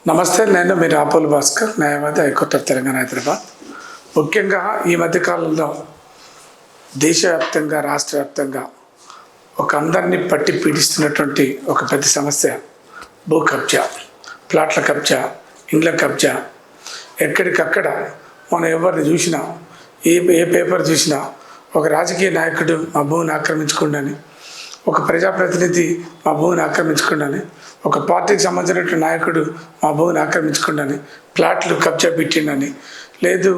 నమస్తే, నేను మీ రాపోలు భాస్కర్, న్యాయవాది, హైకోర్టు ఆఫ్ తెలంగాణ, హైదరాబాద్. ముఖ్యంగా ఈ మధ్యకాలంలో దేశవ్యాప్తంగా, రాష్ట్ర వ్యాప్తంగా ఒక అందరినీ పట్టి పీడిస్తున్నటువంటి ఒక పెద్ద సమస్య భూ కబ్జా, ప్లాట్ల కబ్జా, ఇండ్ల కబ్జా. ఎక్కడికక్కడ మనం ఎవరిని చూసినా, ఏ పేపర్ చూసినా ఒక రాజకీయ నాయకుడు మా భూమిని ఆక్రమించుకుండాని, ఒక ప్రజాప్రతినిధి మా భూమిని ఆక్రమించుకుండాని, ఒక పార్టీకి సంబంధించినటువంటి నాయకుడు మా భూమిని ఆక్రమించుకుండాని, ప్లాట్లు కబ్జా పెట్టిండని, లేదు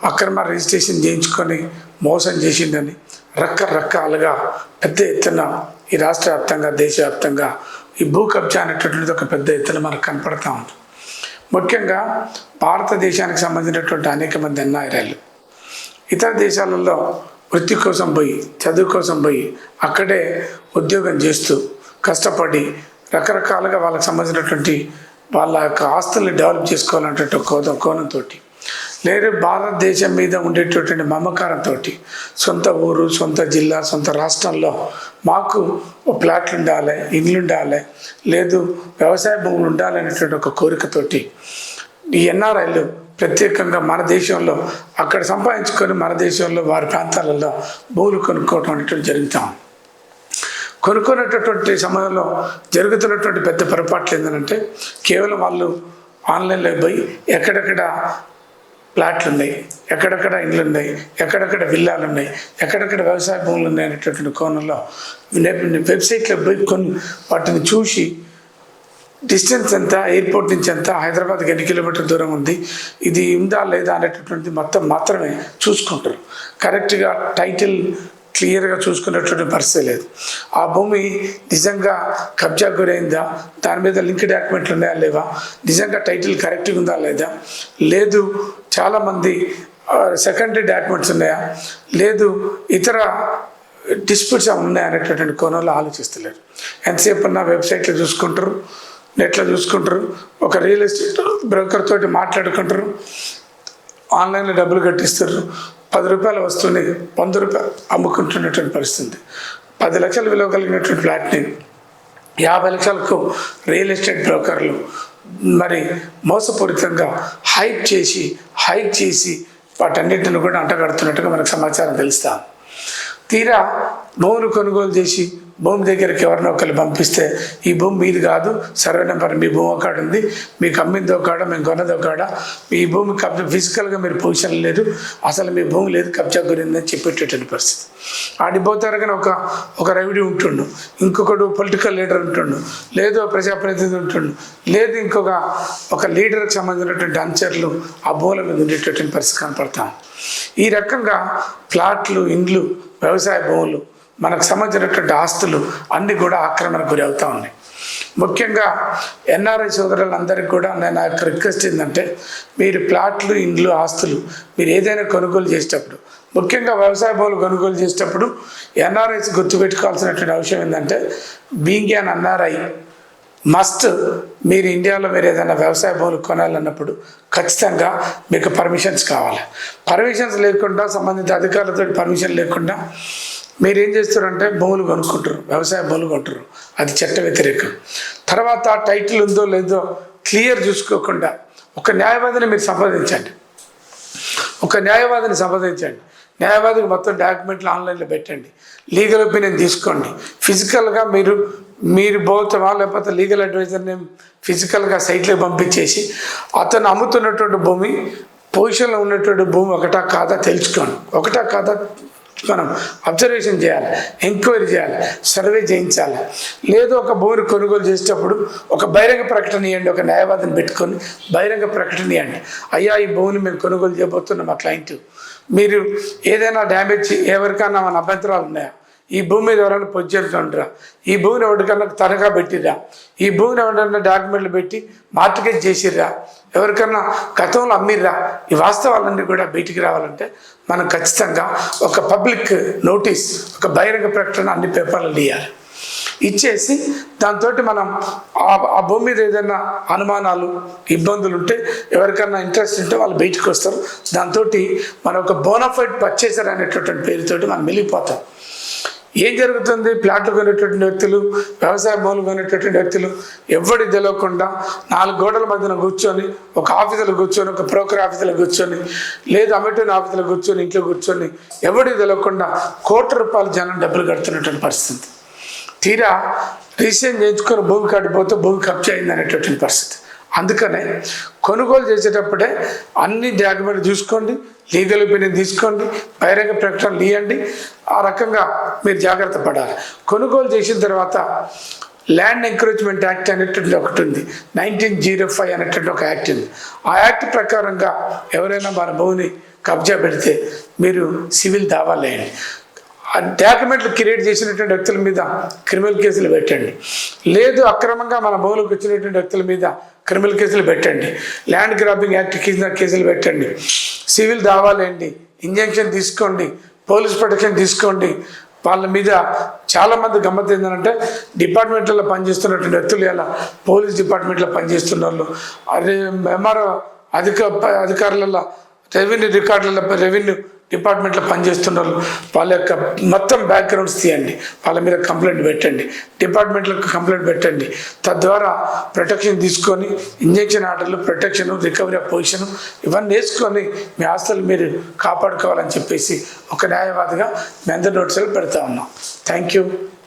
అక్రమ రిజిస్ట్రేషన్ చేయించుకొని మోసం చేసిందని రకరకాలుగా పెద్ద ఎత్తున ఈ రాష్ట్ర వ్యాప్తంగా, దేశవ్యాప్తంగా ఈ భూ కబ్జా అనేటటువంటిది ఒక పెద్ద ఎత్తున మనకు కనపడతా ఉంది. ముఖ్యంగా భారతదేశానికి సంబంధించినటువంటి అనేక మంది ఎన్ఆర్ఐలు ఇతర దేశాలలో వృత్తి కోసం పోయి, చదువు కోసం పోయి, అక్కడే ఉద్యోగం చేస్తూ కష్టపడి రకరకాలుగా వాళ్ళకి సంబంధించినటువంటి వాళ్ళ యొక్క ఆస్తుల్ని డెవలప్ చేసుకోవాలనేటువంటి కోణంతో, లేదు భారతదేశం మీద ఉండేటటువంటి మమకారంతో, సొంత ఊరు, సొంత జిల్లా, సొంత రాష్ట్రంలో మాకు ప్లాట్లు ఉండాలి, ఇండ్లు ఉండాలి, లేదు వ్యవసాయ భూములు ఉండాలి అనేటువంటి ఒక కోరికతోటి ఈ ఎన్ఆర్ఐలు ప్రత్యేకంగా మన దేశంలో అక్కడ సంపాదించుకొని మన దేశంలో వారి ప్రాంతాలలో భూములు కొనుక్కోవటం అనేటువంటి జరుగుతాం. కొనుక్కునేటటువంటి సమయంలో జరుగుతున్నటువంటి పెద్ద పొరపాట్లు ఏంటంటే, కేవలం వాళ్ళు ఆన్లైన్లో పోయి ఎక్కడెక్కడ ప్లాట్లు ఉన్నాయి, ఎక్కడెక్కడ ఇండ్లు ఉన్నాయి, ఎక్కడెక్కడ విల్లాలు ఉన్నాయి, ఎక్కడెక్కడ వ్యవసాయ భూములు ఉన్నాయి అనేటటువంటి కోణంలో వెబ్సైట్లో పోయి వాటిని చూసి డిస్టెన్స్ ఎంత, ఎయిర్పోర్ట్ నుంచి ఎంత, హైదరాబాద్కి ఎన్ని కిలోమీటర్ దూరం ఉంది, ఇది ఉందా లేదా అనేటటువంటిది మాత్రమే చూసుకుంటారు. కరెక్ట్గా టైటిల్ క్లియర్గా చూసుకునేటువంటి పరిస్థితి లేదు. ఆ భూమి నిజంగా కబ్జా గురైందా, దాని మీద లింక్ డాక్యుమెంట్లు ఉన్నాయా లేవా, నిజంగా టైటిల్ కరెక్ట్గా ఉందా లేదా, లేదు చాలామంది సెకండరీ డాక్యుమెంట్స్ ఉన్నాయా, లేదు ఇతర డిస్ప్యూట్స్ ఉన్నాయా అనేటటువంటి కోణంలో ఆలోచిస్తలేరు. ఎంతసేపు ఉన్న వెబ్సైట్లో చూసుకుంటారు, నెట్లో చూసుకుంటారు, ఒక రియల్ ఎస్టేట్ బ్రోకర్ తోటి మాట్లాడుకుంటారు, ఆన్లైన్లో డబ్బులు కట్టిస్తారు, 10 రూపాయల వస్తువుని 100 రూపాయలు అమ్ముకుంటున్నటువంటి పరిస్థితి. 10 లక్షలు విలువ కలిగినటువంటి ఫ్లాట్ని 50 లక్షలకు రియల్ ఎస్టేట్ బ్రోకర్లు మరి మోసపూరితంగా హైక్ చేసి వాటన్నిటిని కూడా అంటగడుతున్నట్టుగా మనకు సమాచారం తెలుస్తాం. తీరా భూములు కొనుగోలు చేసి భూమి దగ్గరికి ఎవరినో ఒకరు పంపిస్తే, ఈ భూమి మీది కాదు, సర్వే నెంబర్ మీ భూమి కాడ ఉంది, మీకు అమ్మిందో కాడ, మేము కొన్నదో కాడ, మీ భూమి కబ్జా ఫిజికల్గా మీరు పొజిషన్ లేదు, అసలు మీ భూమి లేదు, కబ్జా గురిందని చెప్పేటటువంటి పరిస్థితి. ఆడిపోతారు కానీ ఒక రెవెన్యూ ఉంటుండు, ఇంకొకడు పొలిటికల్ లీడర్ ఉంటుండు, లేదో ప్రజాప్రతినిధి ఉంటుండు, లేదు ఒక లీడర్కి సంబంధించినటువంటి అనుచరులు ఆ భూముల మీద ఉండేటటువంటి పరిస్థితి కనపడతాం. ఈ రకంగా ప్లాట్లు, ఇండ్లు, వ్యవసాయ భూములు, మనకు సంబంధించినటువంటి ఆస్తులు అన్నీ కూడా ఆక్రమణకు గురి అవుతూ ఉన్నాయి. ముఖ్యంగా ఎన్ఆర్ఐ సోదరులందరికీ కూడా నేను నా యొక్క రిక్వెస్ట్ ఏంటంటే, మీరు ప్లాట్లు, ఇండ్లు, ఆస్తులు మీరు ఏదైనా కొనుగోలు చేసేటప్పుడు, ముఖ్యంగా వ్యవసాయ భూములు కొనుగోలు చేసేటప్పుడు ఎన్ఆర్ఐస్ గుర్తుపెట్టుకోవాల్సినటువంటి అవసరం ఏంటంటే, బీయింగ్ యాన్ ఎన్ఆర్ఐ మస్ట్ మీరు ఇండియాలో మీరు ఏదైనా వ్యవసాయ భూములు కొనాలన్నప్పుడు ఖచ్చితంగా మీకు పర్మిషన్స్ కావాలి. పర్మిషన్స్ లేకుండా, సంబంధిత అధికారులతో పర్మిషన్ లేకుండా మీరు ఏం చేస్తారంటే భూములు కొనుక్కుంటారు, వ్యవసాయ భూములు కొంటారు, అది చట్ట వ్యతిరేకం. తర్వాత టైటిల్ ఉందో లేదో క్లియర్ చూసుకోకుండా ఒక న్యాయవాదిని మీరు సంపాదించండి, న్యాయవాదికి మొత్తం డాక్యుమెంట్లు ఆన్లైన్లో పెట్టండి, లీగల్ ఒపీనియన్ తీసుకోండి. ఫిజికల్గా మీరు పోతామా, లేకపోతే లీగల్ అడ్వైజర్ని ఫిజికల్గా సైట్లో పంపించేసి అతను అమ్ముతున్నటువంటి భూమి పొజిషన్లో ఉన్నటువంటి భూమి ఒకటా కాదా తెలుసుకోండి. ఒకటా కాదా మనం అబ్జర్వేషన్ చేయాలి, ఎంక్వైరీ చేయాలి, సర్వే చేయించాలి. లేదు ఒక భూమిని కొనుగోలు చేసేటప్పుడు ఒక బహిరంగ ప్రకటన ఇవ్వండి, ఒక న్యాయవాదిని పెట్టుకొని బహిరంగ ప్రకటన ఇవ్వండి. అయ్యా, ఈ భూమిని మేము కొనుగోలు చేయబోతున్నాం, మా క్లయింట్, మీరు ఏదైనా డ్యామేజ్, ఎవరికైనా మన అభ్యంతరాలు ఉన్నాయా, ఈ భూమి మీద ఎవరైనా పొజిషన్ ఉండరా, ఈ భూమిని ఎవరికన్నా తనఖా పెట్టిరా, ఈ భూమిని ఎవరైనా డాక్యుమెంట్లు పెట్టి మార్టిగేజ్ చేసిర్రా, ఎవరికన్నా గతంలో అమ్మిర్రా, ఈ వాస్తవాలన్నీ కూడా బయటికి రావాలంటే మనం ఖచ్చితంగా ఒక పబ్లిక్ నోటీస్, ఒక బహిరంగ ప్రకటన అన్ని పేపర్లు ఇవ్వాలి. ఇచ్చేసి దాంతో మనం ఆ భూమి మీద ఏదైనా అనుమానాలు, ఇబ్బందులు ఉంటే, ఎవరికన్నా ఇంట్రెస్ట్ ఉంటే వాళ్ళు బయటకు వస్తారు. దాంతో మనం ఒక బోనాఫైడ్ పర్చేసర్ అనేటటువంటి పేరుతోటి మనం వెళ్ళిపోతాం. ఏం జరుగుతుంది? ప్లాట్లు కొనేటువంటి వ్యక్తులు, వ్యవసాయ భూములు కొనేటువంటి వ్యక్తులు ఎవరికి తెలియకుండా 4 గోడల మధ్యన కూర్చొని, ఒక ఆఫీసులో కూర్చొని, ఒక బ్రోకర్ ఆఫీసులో కూర్చొని, లేదు అమెటోన్ ఆఫీసులో కూర్చొని, ఇంట్లో కూర్చొని ఎవరికి తెలియకుండా కోట్ల రూపాయలు జనం డబ్బులు కడుతున్నటువంటి పరిస్థితి. తీరా రీసెంట్ చేయించుకొని భూమి కట్టిపోతే భూమి కబ్జా అయింది అనేటువంటి పరిస్థితి. అందుకనే కొనుగోలు చేసేటప్పుడే అన్ని డాక్యుమెంట్ చూసుకోండి, లీగల్ ఒపీనియన్ తీసుకోండి, బహిరంగ ప్రకటనలు ఇవ్వండి. ఆ రకంగా మీరు జాగ్రత్త పడాలి. కొనుగోలు చేసిన తర్వాత ల్యాండ్ ఎంకరేజ్మెంట్ యాక్ట్ అనేటువంటి ఒకటి ఉంది, 1905 అనేటువంటి ఒక యాక్ట్ ఉంది. ఆ యాక్ట్ ప్రకారంగా ఎవరైనా మన భూమిని కబ్జా పెడితే మీరు సివిల్ దావాలు వేయండి. ఆ డాక్యుమెంట్లు క్రియేట్ చేసినటువంటి వ్యక్తుల మీద క్రిమినల్ కేసులు పెట్టండి. లేదు అక్రమంగా మన భూములకు వచ్చినటువంటి వ్యక్తుల మీద క్రిమినల్ కేసులు పెట్టండి. ల్యాండ్ గ్రాబింగ్ యాక్ట్ కింద కేసులు పెట్టండి. సివిల్ దావాలేండి, ఇంజంక్షన్ తీసుకోండి, పోలీస్ ప్రొటెక్షన్ తీసుకోండి. వాళ్ళ మీద చాలామంది గమ్మత్ ఏంటంటే డిపార్ట్మెంట్లలో పనిచేస్తున్నటువంటి వ్యక్తులు ఇలా పోలీస్ డిపార్ట్మెంట్లో పనిచేస్తున్న వాళ్ళు, అదే ఎంఆర్ఓ అధికారులలో, రెవెన్యూ రికార్డులలో, రెవెన్యూ డిపార్ట్మెంట్లో పనిచేస్తున్నారు. వాళ్ళ యొక్క మొత్తం బ్యాక్గ్రౌండ్స్ తీయండి, వాళ్ళ మీద కంప్లైంట్ పెట్టండి, డిపార్ట్మెంట్లకు కంప్లైంట్ పెట్టండి. తద్వారా ప్రొటెక్షన్ తీసుకొని ఇంజెక్షన్ ఆర్డర్లు, ప్రొటెక్షన్, రికవరీ ఆఫ్ పొజిషన్ ఇవన్నీ వేసుకొని మీ ఆస్తులు మీరు కాపాడుకోవాలని చెప్పేసి ఒక న్యాయవాదిగా మీ అందరి నోటీసులు పెడతా ఉన్నాం. Thank you.